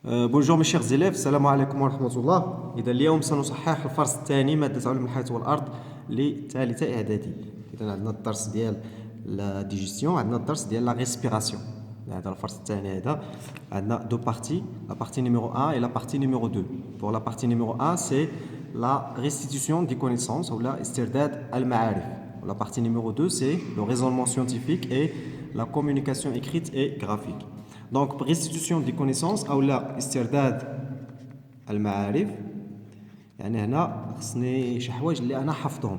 بونجور مي شيغ زيليف، السلام عليكم ورحمة الله. إذا اليوم سنصحح الفرص الثاني مادة علوم الحياة والأرض لثالثة إعدادي. إذا عندنا الدرس ديال لا ديجيستيون، عندنا الدرس ديال لا ريسبيراسيون. هذا الفرص الثاني هذا عندنا دو بارتي، لا بارتي نيميرو 1 et la partie numéro 2. Pour la partie numéro 1 c'est la restitution des connaissances ou la استرداد المعارف. La partie numéro 2 c'est le raisonnement scientifique et la communication écrite et graphique. Donc pour restitution des connaissances ou la استرداد المعارف يعني هنا خصني شي حوايج اللي انا حفظهم.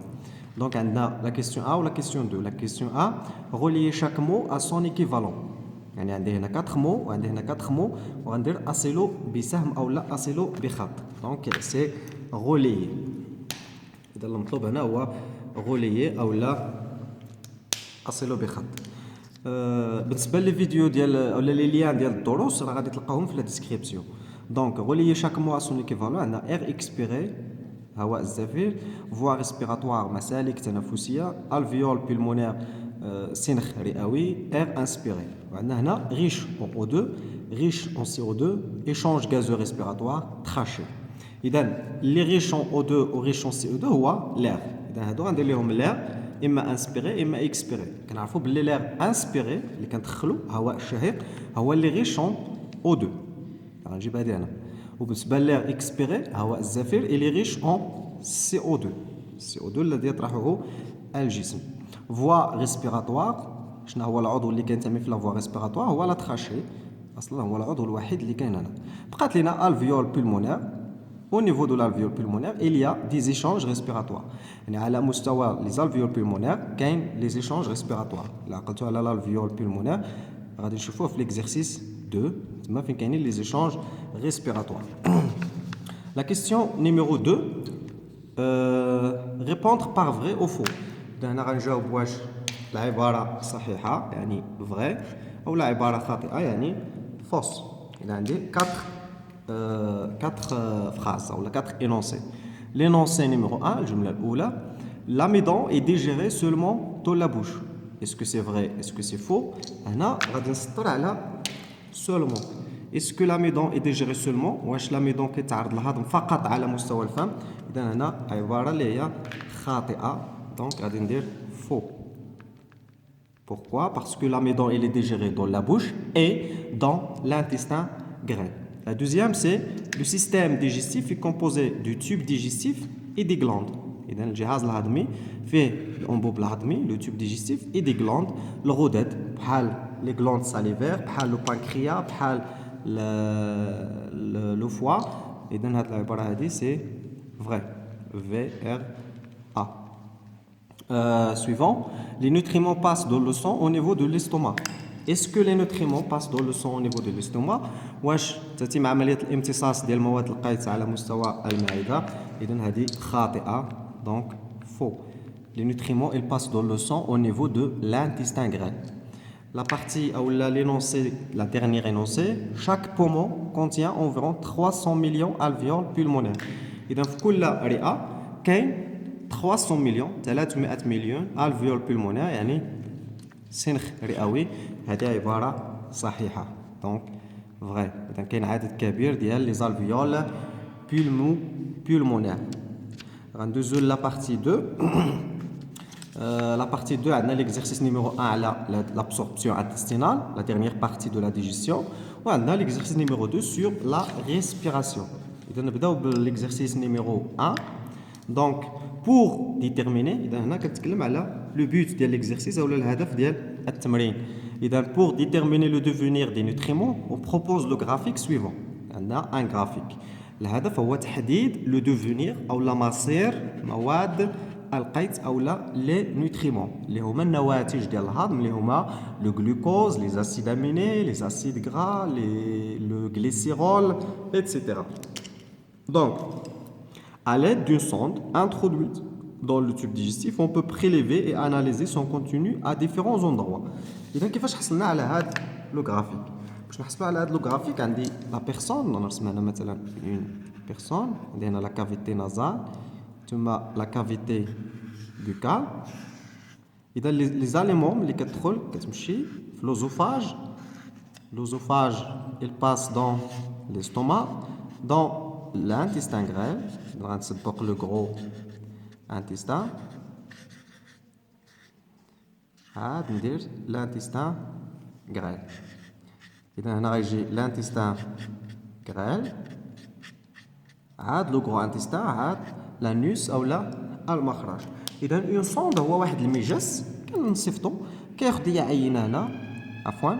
Donc عندنا la question A ou la question 2. La question A, relier chaque mot à son équivalent. يعني عندي هنا 4 mots وعندي هنا 4 mots وغندير اسيلو بسهم او لا اسيلو بخط. دونك سي غوليي. اذا المطلوب هنا هو غوليي او لا اسيلو بخط. بالنسبه للفيديو ديال ولا لي ليان ديال الدروس راه غادي تلقاوهم في لا ديسكريبسيون. دونك غوليي شاك مو ا سون ايكيفالون. عندنا اير اكسبيري هواء الزفير، فوا ريسبيراتوار مسالك تنفسيه، الفيول بيلمونير سنخ رئوي، اير انسبيري. وعندنا هنا ريش اون او 2 ريش اون سي او 2 ايشانج غازو ريسبيراتوار تراشي. اذا لي ريش اون او 2 و ريش اون سي او 2 هو لير. اذا هادو غندير لهم لير اما انسبيري اما اكسبيري. كنعرفوا باللي لير انسبيري اللي كندخلوا هواء الشهيق هو اللي ريش اون او 2. غنجيب هذه هنا. وبالنسبه لير اكسبيري هواء الزفير اللي ريش اون سي او 2. سي او 2 الذي يطرحه الجسم. فوا ريسبيراتوار، شنو هو العضو اللي كينتمي في لا فوا ريسبيراتوار؟ هو لا تراشي، اصلا هو العضو الوحيد اللي كاين هنا. بقات لنا الفيول بولمونير. Au niveau de l'alvéole pulmonaire, il y a des échanges respiratoires. يعني على مستوى les alvéoles pulmonaires كاين les échanges respiratoires. إلا عقلتوا على l'alvéole pulmonaire غادي نشوفوه في l'exercice 2 تما فين كاينين les échanges respiratoires. La question numéro 2, répondre par vrai ou faux. هنا غنجاوب واش العبارة صحيحة يعني vrai أو لا عبارة خاطئة يعني fausse. إذا عندي 4 phrases ou 4 énoncés. L'énoncé numéro 1, الجملة الأولى, l'amidon est digéré seulement dans la bouche. Est-ce que c'est vrai? Est-ce que c'est faux? هنا غادي نسطر على seulement. Est-ce que l'amidon est digéré seulement? واش l'amidon كيتعرض للهضم فقط على مستوى الفم؟ إذا هنا عبارة اللي هي خاطئة. دونك غادي ندير faux. Pourquoi? Parce que l'amidon il est digéré dans la bouche et dans l'intestin grêle. La deuxième, c'est le système digestif est composé du tube digestif et des glandes. إذا الجهاز الهضمي فيه الأنبوب الهضمي le tube digestif et des glandes الغدد بحال les glandes salivaires بحال le pancréas بحال le foie. إذا هذه العبارة هذه c'est vrai. VRA. Suivant, les nutriments passent dans le sang au niveau de l'estomac. Est-ce que les nutriments passent dans le sang au niveau de l'estomac؟ واش تتم عملية الامتصاص ديال مواد القيت على مستوى المعدة؟ إذن هذه خاطئة. Donc faux. Les nutriments ils passent dans le sang au niveau de l'intestin grêle. La partie ou l'énoncé, la dernière énoncé, chaque poumon contient environ 300 millions alvéoles pulmonaires. إذن في كل رئة كاين 300 مليون 300 مليون alvéoles pulmonaires يعني سنخ رئوي. هذه عبارة صحيحة. دونك vrai. إذا كاين عدد كبير ديال لي زالفيول pulmonaires. غندوزو لا بارتي 2. La partie 2 عندنا l'exercice numéro 1 على l'absorption intestinale, la dernière partie de la digestion. وعندنا l'exercice numéro 2 sur la respiration. إذا نبداو بالexercice numéro 1. Donc pour déterminer إذا هنا كنتكلم على le but ديال l'exercice أو الهدف ديال التمرين. Pour déterminer le devenir des nutriments, on propose le graphique suivant. On a un graphique. الهدف هو تحديد le devenir أو لا مصير مواد القيت أو لا les nutriments اللي هما النواتج ديال الهضم اللي هما le glucose, les acides aminés, les acides gras, le glycérol, etc. Donc, à l'aide d'une sonde introduite dans le tube digestif, on peut prélever et analyser son contenu à différents endroits. إذا كيفاش حصلنا على هذا لو غرافيك؟ باش نحصلوا على هذا لو غرافيك عندي لا بيرسون، نرسم هنا مثلا اون بيرسون، عندي هنا لا كافيتي نازال ثم لا كافيتي بوكال. إذا لي زاليمون اللي كتدخل كتمشي في لوزوفاج. لوزوفاج il passe dans l'estomac, dans l'intestin grêle, donc le gros intestin, ندير l'intestin grêle. إذا هنا غيجي l'intestin grêle, عاد le gros intestin, عاد l'anus أو لا المخرج. إذا une sonde هو واحد المجس كنصيفطو كياخد ليا عينة هنا، عفوا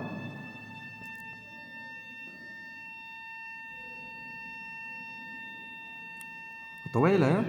طويلة ياك.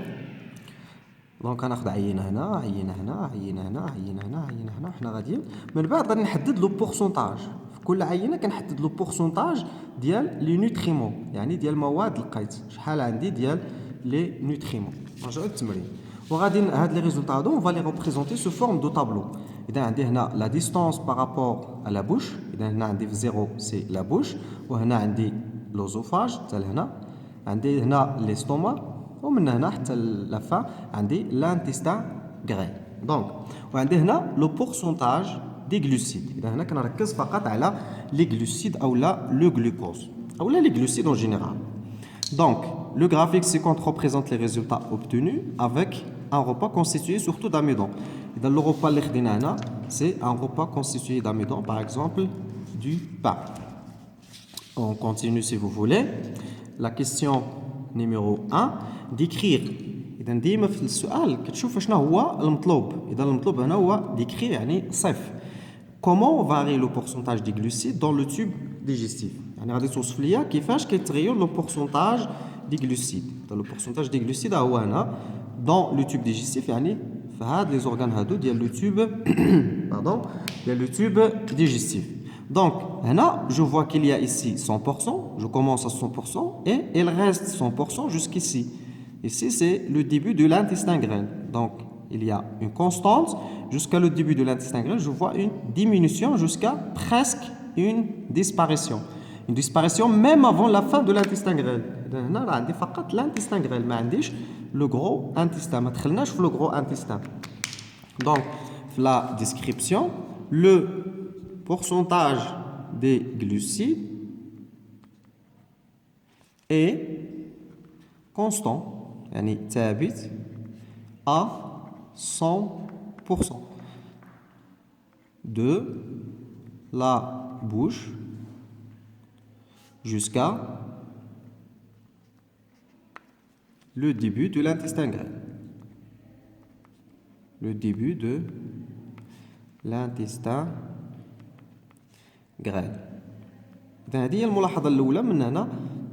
دونك غناخد عينة هنا، عينة هنا، عينة هنا، عينة هنا، عينة هنا، وحنا غاديين من بعد غادي نحدد لو بورسونتاج. في كل عينة كنحدد لو بورسونتاج ديال لي نوتريمون، يعني ديال المواد لقيت شحال عندي ديال لي نوتريمون. نرجعو للتمرين وغادي هاد لي ريزولطا هادو اون فا لي ريبريزونتي سو فورم دو طابلو. إذا عندي هنا لا ديستونس بارابور ا لا بوش، إذا هنا عندي في زيرو سي لا بوش، وهنا عندي لوزوفاج حتى لهنا، عندي هنا ليستوما، ومن هنا حتى لافا عندي لانتستان غري. دونك وعندي هنا لو بورسونتاج دي غلوسيد. اذا هنا كنركز فقط على لي غلوسيد او لا لو غلوكوز او لا لي غلوسيد en général. Donc le graphique ci-contre représente les résultats obtenus avec un repas constitué surtout d'amidon. اذا le repas اللي خدينا هنا c'est un repas constitué d'amidon, par exemple du pain. On continue si vous voulez. La question numéro 1 d'écrire. إذا ديما في السؤال كتشوف شنو هو المطلوب. إذا المطلوب هنا هو d'écrire يعني صف. Comment varie le pourcentage des glucides dans le tube digestif. يعني غادي توصف ليا كيفاش كيتغير لو بورسونتاج دي غلوسيد. لو بورسونتاج دي غلوسيد هو هنا dans le tube digestif، يعني في هاد لي زورغان هادو ديال لو tube pardon ديال لو tube digestif. Donc, là, je vois qu'il y a ici 100%, je commence à 100% et il reste 100% jusqu'ici. Ici, c'est le début de l'intestin grêle. Donc, il y a une constante jusqu'à le début de l'intestin grêle. Je vois une diminution jusqu'à presque une disparition. Une disparition même avant la fin de l'intestin grêle. Là, on a فقط l'intestin grêle, mais on le gros intestin. ما دخلناش في le gros intestin. Donc, la description, le pourcentage des glucides est constant, يعني ثابت à 100% de la bouche jusqu'à le début de l'intestin grêle. Le début de l'intestin grêle. إذا هذه هي الملاحظة الأولى من هنا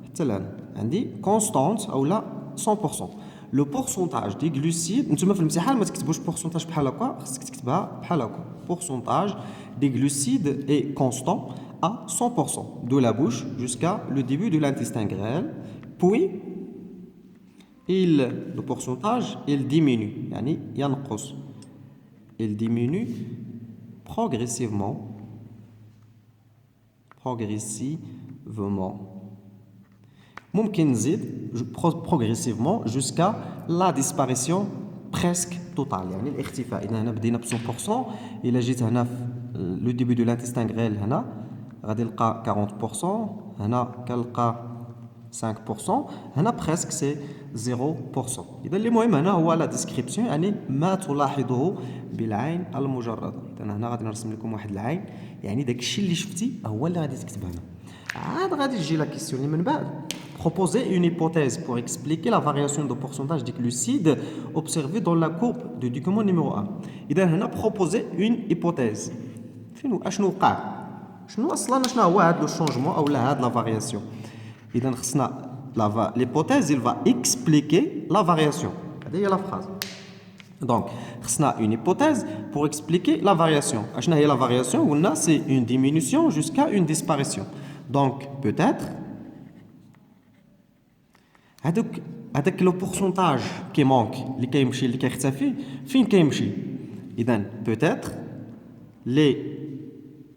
حتى لهنا. عندي كونستانت أو لا 100%. لو بورسونتاج دي غلوسيد، نتوما في الامتحان ما تكتبوش بورسونتاج بحال هكا، خصك تكتبها بحال هكا. بورسونتاج دي غلوسيد est constant à 100% de la bouche jusqu'à le début de l'intestin grêle. Puis le pourcentage il diminue، يعني ينقص. Il diminue progressivement ممكن نزيد progressivement jusqu'à la disparition presque totale، يعني الاختفاء. إذا هنا بدينا ب 100%، إلا جيت هنا في لو ديبي دو لانتستان غريل هنا غادي نلقى 40%، هنا كنلقى 5%، هنا بريسك سي 0%. إذا اللي مهم هنا هو لا ديسكريبسيون، يعني ما تلاحظه بالعين المجردة. إذا هنا غادي نرسم لكم واحد العين، يعني داك الشيء اللي شفتي هو اللي غادي تكتب هنا. عاد غادي تجي لا كيسيون اللي من بعد. Proposer une hypothèse pour expliquer la variation de pourcentage des glucides observée dans la courbe du document numéro 1. إذا هنا proposer une hypothèse. فين اشنو وقع؟ شنو اصلا شنو هو هذا لو شونجمون او لا هاد لا فارياسيون؟ إذا خصنا l'hypothèse il va expliquer la variation. هذه هي لا فراز. Donc خصنا une hypothèse pour expliquer la variation. اشنا هي la variation؟ قلنا c'est une diminution jusqu'à une disparition. Donc peut-être هذاك لو بورسونتاج كي مونك اللي كيمشي اللي كيختفي فين كيمشي؟ إذا peut-être les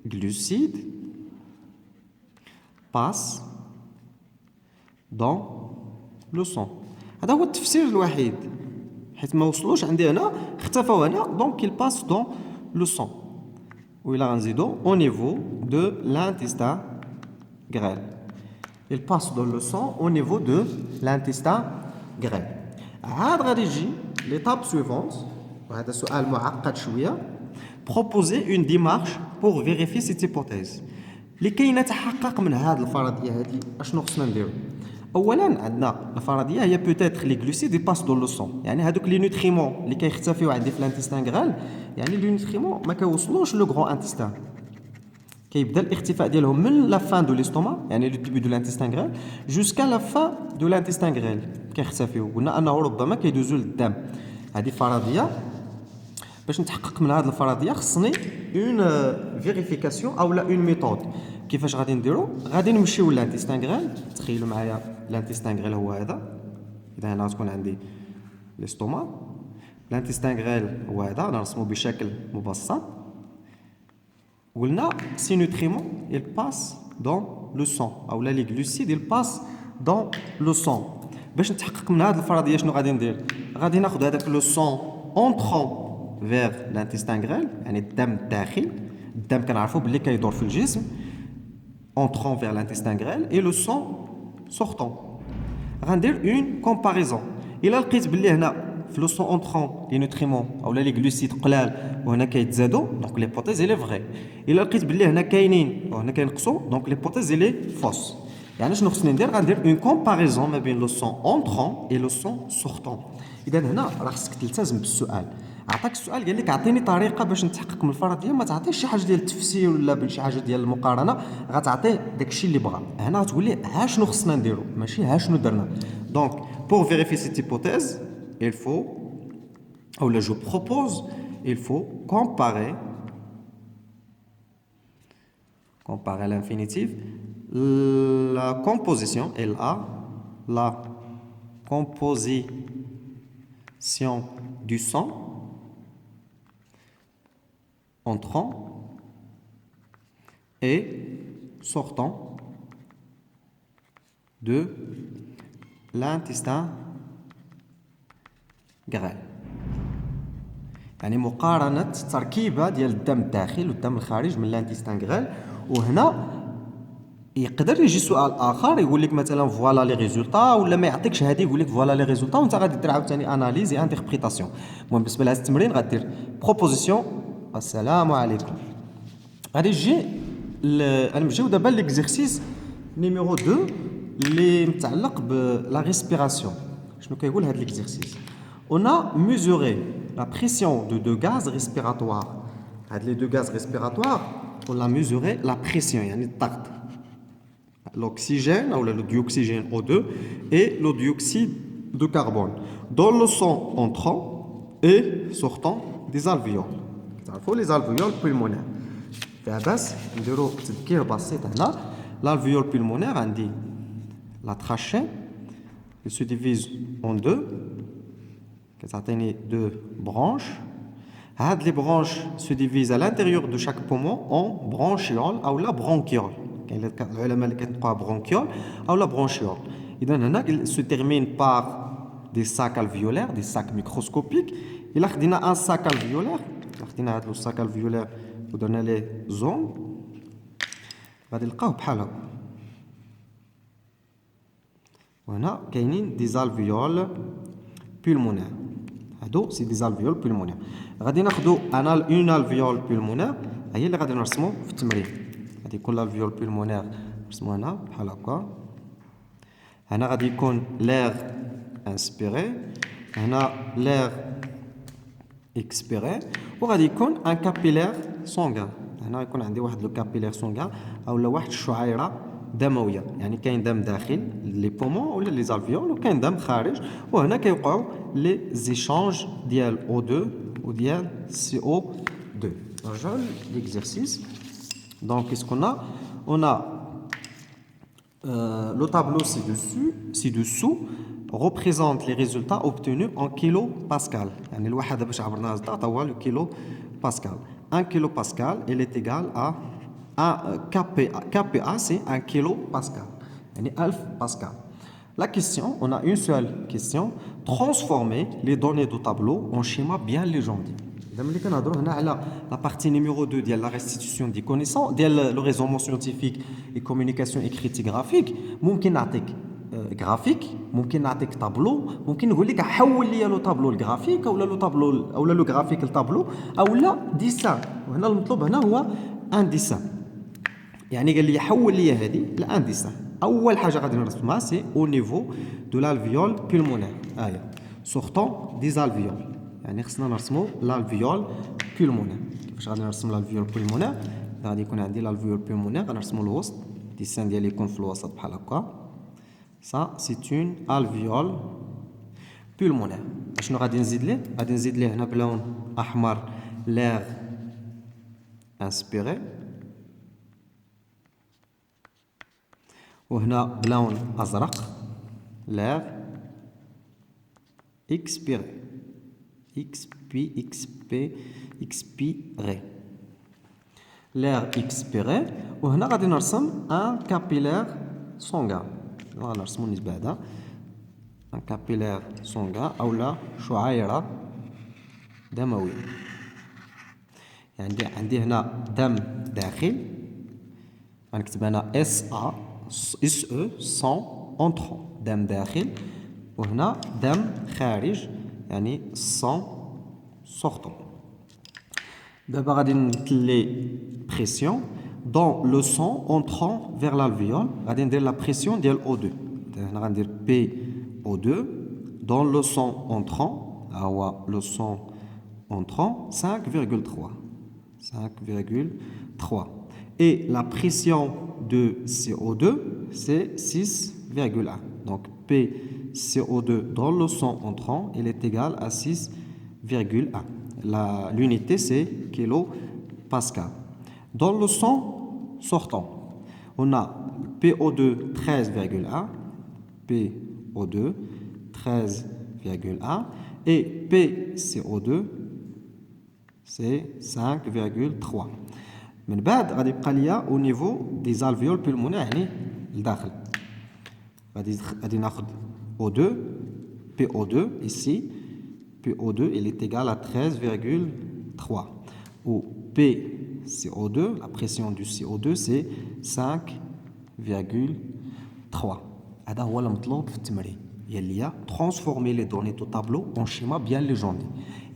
glucides passent dans le sang. هذا هو التفسير الوحيد، حيت ما وصلوش عندي هنا، اختفوا هنا، donc ils passent dans le sang. وإلا غنزيدو au niveau de l'intestin grêle. il passe dans le sang au niveau de l'intestin grêle. L'étape suivante, proposer une démarche pour vérifier cette hypothèse. لكي نتحقق من هذه الفرضيه هذه اشنو خصنا نديرو؟ اولا عندنا الفرضيه هي بوتيتر لي غلوسيد يباس دون لو سون، يعني هذوك لي نوتريمون اللي كيختفيو عندي في الانتستان غرال، يعني لي نوتريمون ما كيوصلوش لو غران انتستان، كيبدا الاختفاء ديالهم من لا فان دو ليستوما، يعني لو ديبي دو لانتستان غرال جوسكا لا فان دو لانتستان غرال كيختفيو. قلنا انه ربما كيدوزو للدم. هذه فرضيه. باش نتحقق من هذه الفرضيه خصني اون فيريفيكاسيون او لا اون ميثود. كيفاش غادي نديرو؟ غادي نمشيو للانتستان غرال. تخيلوا معايا الانتستان غرال هو هذا، اذا هنا غتكون عندي ليستوما، الانتستان غرال هو هذا نرسمو بشكل مبسط. قلنا سي نوتريمون il passe dans le sang او لا لي غلوسيد il passe dans le sang. باش نتحقق من هذه الفرضيه شنو غادي ندير؟ غادي ناخذ هذاك لو سون اونطرون vers l'intestin grêle، يعني الدم الداخل، الدم كنعرفوا باللي كيدور في الجسم entrant vers l'intestin grêle et le sang sortant. غندير une comparaison. الا لقيت باللي هنا في لو سون entrant لي نوتريمون اولا لي غلوسيد قلال وهنا كيتزادوا، دونك ليبوتيز اي فري. الا لقيت باللي هنا كاينين وهنا كينقصوا، دونك ليبوتيز اي فوس. يعني شنو خصني ندير؟ غندير اون كومباريزون ما بين لو سون اونطرون اي لو سون سورطون. اذا هنا راه خصك تلتزم بالسؤال. عطاك السؤال قال لك اعطيني طريقه باش نتحقق من الفرضيه، ما تعطيش شي حاجه ديال التفسير ولا شي حاجه ديال المقارنه، غتعطيه داكشي اللي بغا. هنا غتقول لي ها شنو خصنا نديرو، ماشي ها شنو درنا. دونك pour vérifier cette hypothèse il faut ou là je propose il faut comparer l'infinitif la composition la composition du sang entrant et sortant de l'intestin grêle. يعني مقارنة التركيبة ديال الدم الداخل والدم الخارج من الانتستان غرال. وهنا يقدر يجي سؤال اخر يقول لك مثلا فوالا لي ريزولطا، ولا ما يعطيكش هذه يقول لك فوالا لي ريزولطا وانت غادي دير عاوتاني اناليز اي انتربريتاسيون. المهم بالنسبه لهذا التمرين غدير بروبوزيسيون. السلام عليكم. غادي نجي نمشيو دابا ليكزيرسيس نيميرو 2 اللي متعلق بلا ريسبيراسيون. شنو كيقول هذا ليكزيرسيس؟ On a mesuré la pression de deux gaz respiratoires. Les deux gaz respiratoires, on a mesuré la pression, يعني الضغط. L'oxygène ou le dioxygène O2 et le dioxyde de carbone dans le sang entrant et sortant des alvéoles. تعرفوا les alvéoles pulmonaires. فبس نديرو تذكير بسيط هنا. L'alvéole pulmonaire عندي la trachée, elle se divise en deux. كتعطيني deux branches. Les branches se divisent à l'intérieur de chaque poumon en bronchioles ou la bronchiole. العلماء اللي كينطقوها bronchiole ou la bronchiole. إذا هنا se termine par des sacs alvéolaires, des sacs microscopiques. إلا خدينا un sac alvéolaire، خدينا هذا الsac alvéolaire ودرنا ليه زوم، غادي نلقاوه بحال هكا. وهنا كاينين des alvéoles pulmonaires. هادو سي دي alvéoles pulmonaires. غادي ناخذوا اون alvéole pulmonaire هي اللي غادي نرسمو في التمرين. غادي يكون الالفيول pulmonaire نرسمو هنا بحال هكا. هنا غادي يكون l'air inspiré، هنا l'air expiré، وغادي يكون ان capillaire sanguin. هنا يكون عندي واحد لو capillaire sanguin اولا واحد الشعيره دمويه، يعني كاين دم داخل لي بومون ولا لي زالفيول وكاين دم خارج. وهنا كيوقعوا لي زيشانج ديال O2 وديال CO2. نرجعوا ليكزيرسيس. دونك كيسكو on a le tableau ci-dessous représente les résultats obtenus en kilopascal. يعني الوحده باش عبرناها الضغط هو le kilopascal. 1 kilopascal il est égal à KPA c'est 1 kilopascal. يعني 1000 pascal. La question, on a une seule question. Transformer les données du tableau en schéma bien légendé. اذا ملي كنهضروا هنا على لا بارتي نيميرو 2 ديال لا ريستيتيسيون دي كونيسون ديال لو ريزونمون سيانتيفيك اي كومونيكاسيون اكريتي غرافيك ممكن نعطيك غرافيك ممكن نعطيك طابلو ممكن نقول لك حول لي لو طابلو الغرافيك او لو طابلو او لو غرافيك لطابلو او لا ديسان وهنا المطلوب هنا هو ان ديسان يعني قال لي حول لي هذه لان ديسان اول حاجه غادي نرسمها سي او نيفو دو لالفيول بولمونير سورتون دي الفيول يعني خصنا نرسموا لالفيول بولمونير كيفاش غادي نرسم لالفيول بولمونير غادي يكون عندي لالفيول بولمونير غنرسموا الوسط ديسان ديالي يكون في الوسط بحال هكا ça c'est une alvéole pulmonaire شنو غادي نزيد ليه غادي نزيد ليه هنا بلون احمر l'air inspiré وهنا بلون ازرق l'air expiré expiré l'air expiré وهنا غادي نرسم un capillaire sanguin غنرسمو النسبة هذا ان كابيلير سونغا او لا شعيرة دموية يعني عندي هنا دم داخل غنكتب هنا اس او سون اونترون دم داخل وهنا دم خارج يعني سون سورتون دابا غادي نمثل لي بريسيون dans le sang entrant vers l'alvéole غادي ندير la pression ديال O2 هنا غندير PO2 dans le sang entrant هو le sang entrant 5,3 et la pression de CO2 c'est 6,1 donc PCO2 dans le sang entrant il est égal à 6,1 l'unité c'est kilopascal. Dans le sang sortant, on a PO2 13,1, PO2 13,1 et PCO2 c'est 5,3. من بعد غادي يبقى ليا au niveau des alvéoles pulmonaires يعني لداخل غادي ناخذ O2 PO2 ici PO2 il est égal à 13,3 ou PCO2 la pression du CO2 c'est 5,3 هذا هو المطلوب في التمرين هي ترانسفورمي لي دوني تو طابلو اون شيما بيان لي جوندي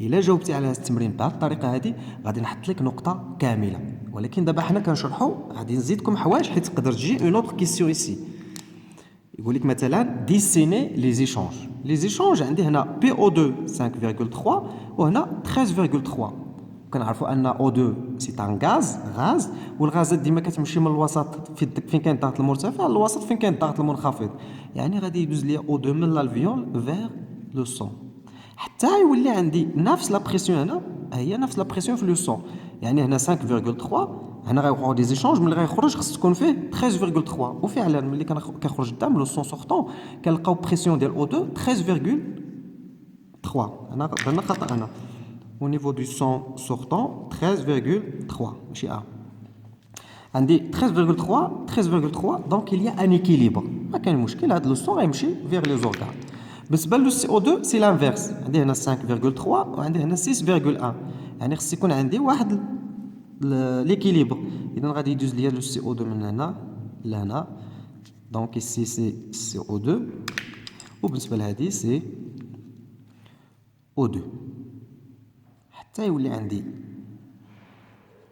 الا جاوبتي على هذا التمرين بهذه الطريقه هذه غادي نحط لك نقطه كامله ولكن دابا حنا كنشرحوا غادي نزيدكم حوايج حيت تقدر تجي اون اوتر كيسيون ايسي يقول لك مثلا ديسيني لي زيشونج عندي هنا PO2 5,3 وهنا 13,3 كنعرفوا ان O2 سي ان غاز والغازات ديما كتمشي من الوسط فين كاين الضغط المرتفع للوسط فين كاين الضغط المنخفض يعني غادي يدوز ليا O2 من الالفيول فيغ لو سون حتى يولي عندي نفس لا بريسيون هنا هي نفس لا بريسيون في لو سون يعني هنا 5,3 هنا غيوقعوا دي زيشونج ملي غيخرج خص تكون فيه 13,3 وفعلا ملي كيخرج الدم لو سون سورتون كنلقاو بريسيون ديال O2 13,3 انا درنا خطا هنا au niveau du sang sortant 13,3 ماشي A عندي 13,3 donc il y a un équilibre ما كاين مشكل هذا لو سون غيمشي vers les organes بالنسبه لو CO2 سي لانفيرس عندي هنا 5,3 وعندي هنا 6,1 يعني خص يكون عندي واحد ليكيليبر اذا غادي يدوز ليا لو CO2 من هنا لهنا دونك ici سي CO2 وبالنسبه لهذه سي O2 حتى يولي عندي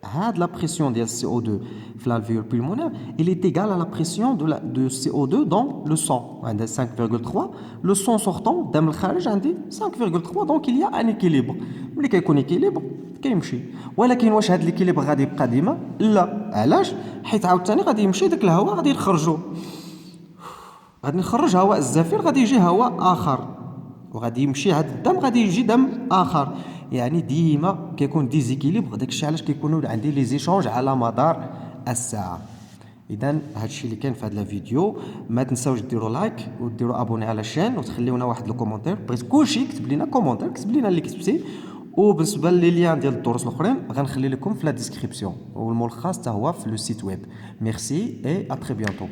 هاد لا بريسيون ديال CO2 في l'alvéole pulmonaire il est égal à la pression de CO2 dans le sang عندها 5,3 le sang sortant الدم الخارج عندي 5,3 donc il y a un équilibre ملي كيكون équilibre كيمشي ولكن واش هاد l'équilibre غادي يبقى ديما لا علاش حيت عاوتاني غادي يمشي داك الهواء غادي نخرجو غادي نخرج هواء الزفير غادي يجي هواء اخر وغادي يمشي هاد الدم غادي يجي دم اخر يعني ديما كيكون ديزيكيليبر داكشي علاش كيكونوا عندي لي زيشونج على مدار الساعه اذا هادشي اللي كاين في هذا الفيديو ما تنساوش ديروا لايك وديروا ابوني على الشين وتخليونا واحد الكومونتير بغيت كلشي كتب لينا كومونتير كتب لينا اللي كتبتي وبالنسبه لي ليان ديال الدروس الاخرين غنخلي لكم في لا ديسكريبسيون والملخص حتى هو في لو سيت ويب ميرسي اي ا تري بيانتو